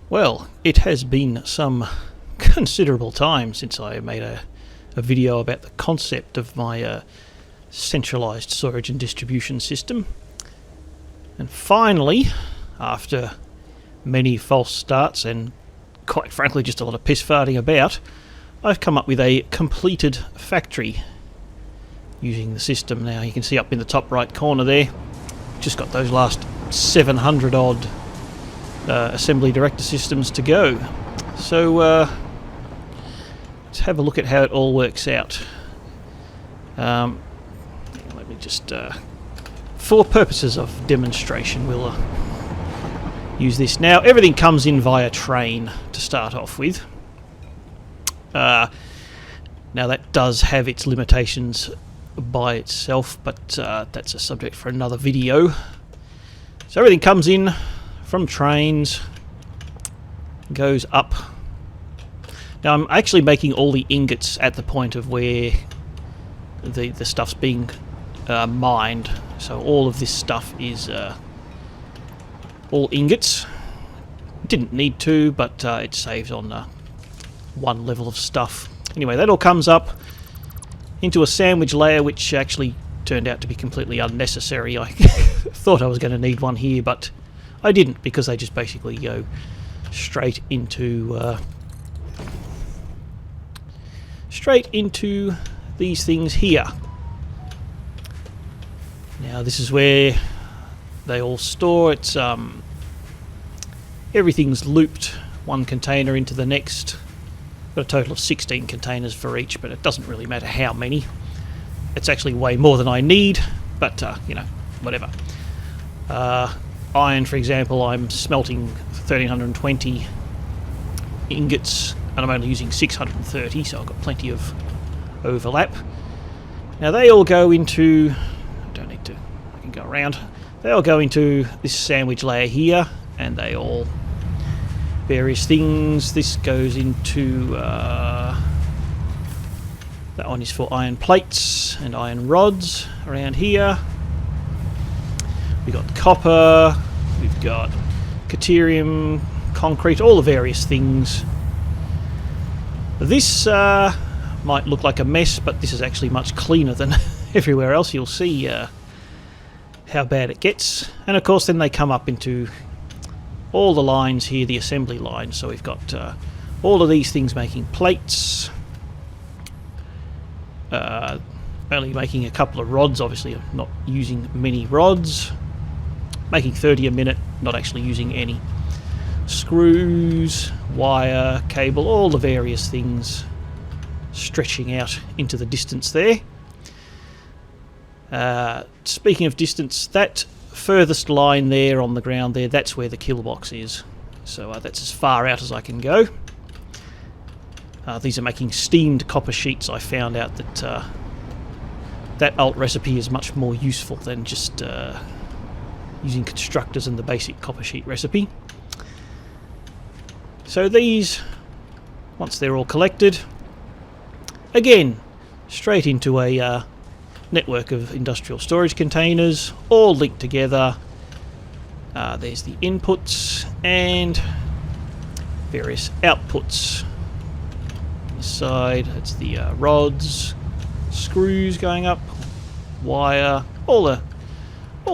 Well, it has been some considerable time since I made a video about the concept of my centralized storage and distribution system. And finally, after many false starts and quite frankly just a lot of piss farting about, I've come up with a completed factory using the system. Now you can see up in the top right corner there, just got those last 700 odd assembly director systems to go. So let's have a look at how it all works out. Let me just, for purposes of demonstration, we'll use this. Now everything comes in via train to start off with. Now that does have its limitations by itself, but that's a subject for another video. So everything comes in from trains, goes up. Now I'm actually making all the ingots at the point of where the stuff's being mined, so all of this stuff is all ingots. Didn't need to, but it saves on one level of stuff. Anyway, that all comes up into a sandwich layer, which actually turned out to be completely unnecessary. I thought I was going to need one here, but I didn't, because they just basically go straight into these things here. Now this is where they all store. It's everything's looped one container into the next. Got a total of 16 containers for each, but it doesn't really matter how many. It's actually way more than I need, but you know, whatever. Iron, for example, I'm smelting 1320 ingots, and I'm only using 630, so I've got plenty of overlap. Now they all go into, I don't need to, I can go around. They all go into this sandwich layer here, and they all various things. This goes into that one is for iron plates and iron rods around here. We've got copper, we've got caterium, concrete, all the various things. This might look like a mess, but this is actually much cleaner than everywhere else. You'll see how bad it gets. And of course then they come up into all the lines here, the assembly lines. So we've got all of these things making plates. Only making a couple of rods, obviously I'm not using many rods. Making 30 a minute, not actually using any. Screws, wire, cable, all the various things stretching out into the distance there. Speaking of distance, that furthest line there on the ground there, that's where the kill box is. So that's as far out as I can go. These are making steamed copper sheets. I found out that that alt recipe is much more useful than just using constructors and the basic copper sheet recipe. So these, once they're all collected, again, straight into a network of industrial storage containers, all linked together. There's the inputs and various outputs. On the side, it's the rods, screws going up, wire, all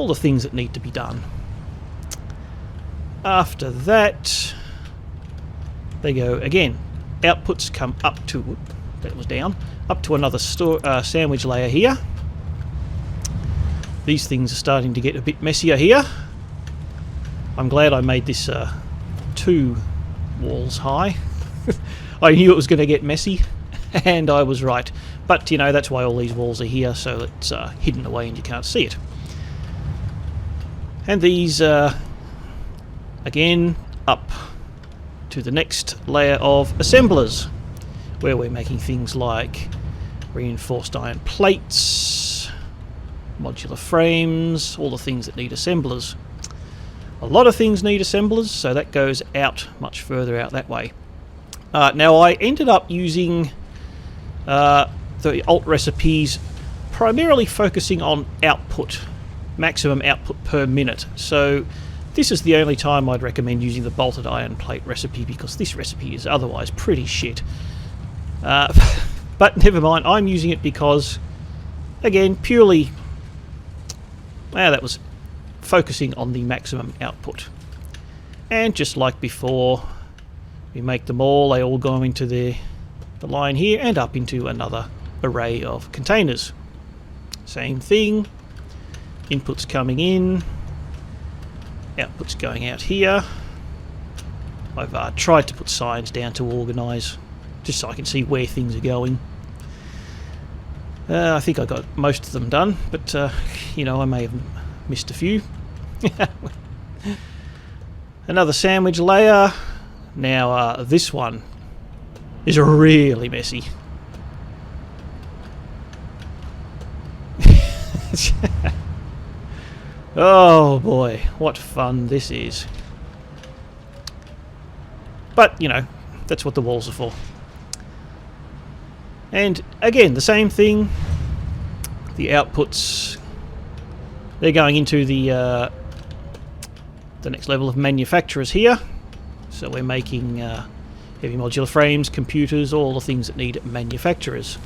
the things that need to be done. After that, they go again. Outputs come up to, that was down, up to another sandwich layer here. These things are starting to get a bit messier here. I'm glad I made this 2 walls high. I knew it was going to get messy, and I was right. But you know, that's why all these walls are here, so it's hidden away and you can't see it. And these again up to the next layer of assemblers, where we're making things like reinforced iron plates, modular frames, all the things that need assemblers. A lot of things need assemblers, so that goes out much further out that way. Now I ended up using the alt recipes primarily focusing on output, maximum output per minute. So This is the only time I'd recommend using the bolted iron plate recipe, because this recipe is otherwise pretty shit. But never mind, I'm using it because, again, purely... that was focusing on the maximum output. And just like before, we make them all, they all go into the line here and up into another array of containers. Same thing, inputs coming in, outputs going out here. I've tried to put signs down to organise, just so I can see where things are going. I think I got most of them done, but you know, I may have missed a few. Another sandwich layer. Now this one is really messy. Oh boy, what fun this is. But, you know, that's what the walls are for. And again, the same thing. The outputs, they're going into the next level of manufacturers here. So we're making heavy modular frames, computers, all the things that need manufacturers.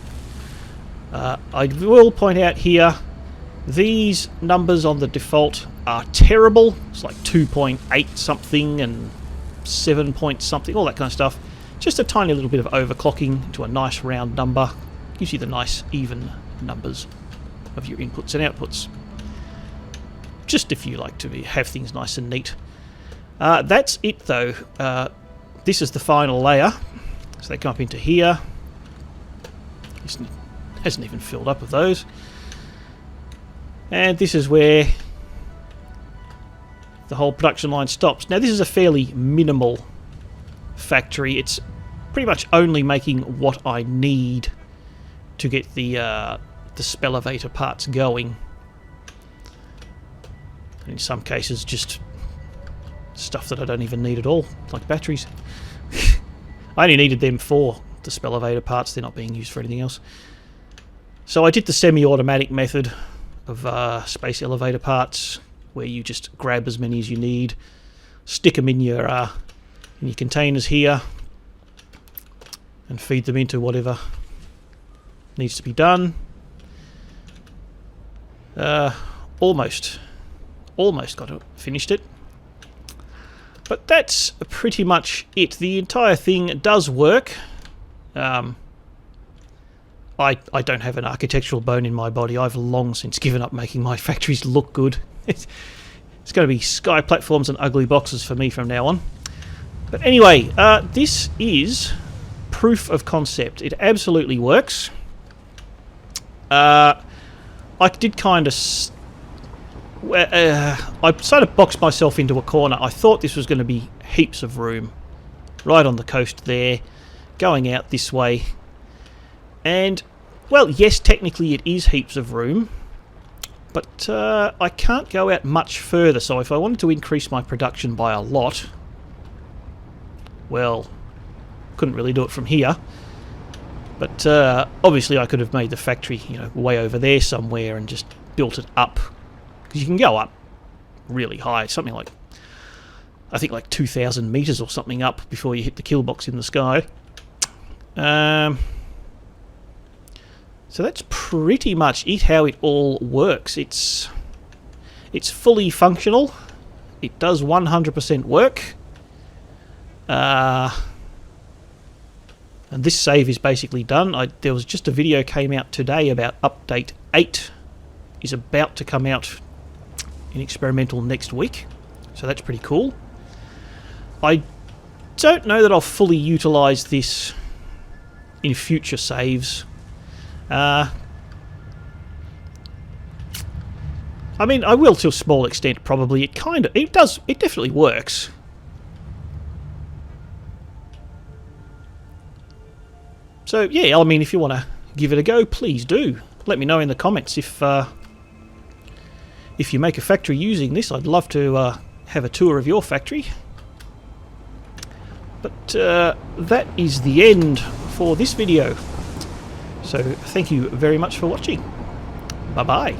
I will point out here, these numbers on the default are terrible. It's like 2.8 something and 7 point something, all that kind of stuff. Just a tiny little bit of overclocking to a nice round number. Gives you the nice even numbers of your inputs and outputs. Just if you like to have things nice and neat. That's it though. This is the final layer. So they come up into here. This hasn't even filled up with those. And this is where the whole production line stops. Now this is a fairly minimal factory. It's pretty much only making what I need to get the spell elevator parts going. And in some cases just stuff that I don't even need at all, like batteries. I only needed them for the spell elevator parts, they're not being used for anything else. So I did the semi-automatic method of space elevator parts, where you just grab as many as you need, stick them in your containers here, and feed them into whatever needs to be done. Almost got it, finished it. But that's pretty much it. The entire thing does work. I don't have an architectural bone in my body. I've long since given up making my factories look good. It's going to be sky platforms and ugly boxes for me from now on. But anyway, this is proof of concept. It absolutely works. I did kind of... I sort of boxed myself into a corner. I thought this was going to be heaps of room. Right on the coast there. Going out this way. And, well, yes, technically it is heaps of room. But I can't go out much further. So if I wanted to increase my production by a lot... well, couldn't really do it from here. But obviously I could have made the factory, you know, way over there somewhere and just built it up. Because you can go up really high, something like, I think like 2,000 meters or something up before you hit the kill box in the sky. So that's pretty much it, how it all works. It's fully functional. It does 100% work. And this save is basically done. There was just a video came out today about update 8 is about to come out in experimental next week. So that's pretty cool. I don't know that I'll fully utilise this in future saves. I mean, I will to a small extent probably. It definitely works. So yeah, I mean, if you want to give it a go, please do. Let me know in the comments if you make a factory using this. I'd love to have a tour of your factory. But that is the end for this video. So thank you very much for watching. Bye bye.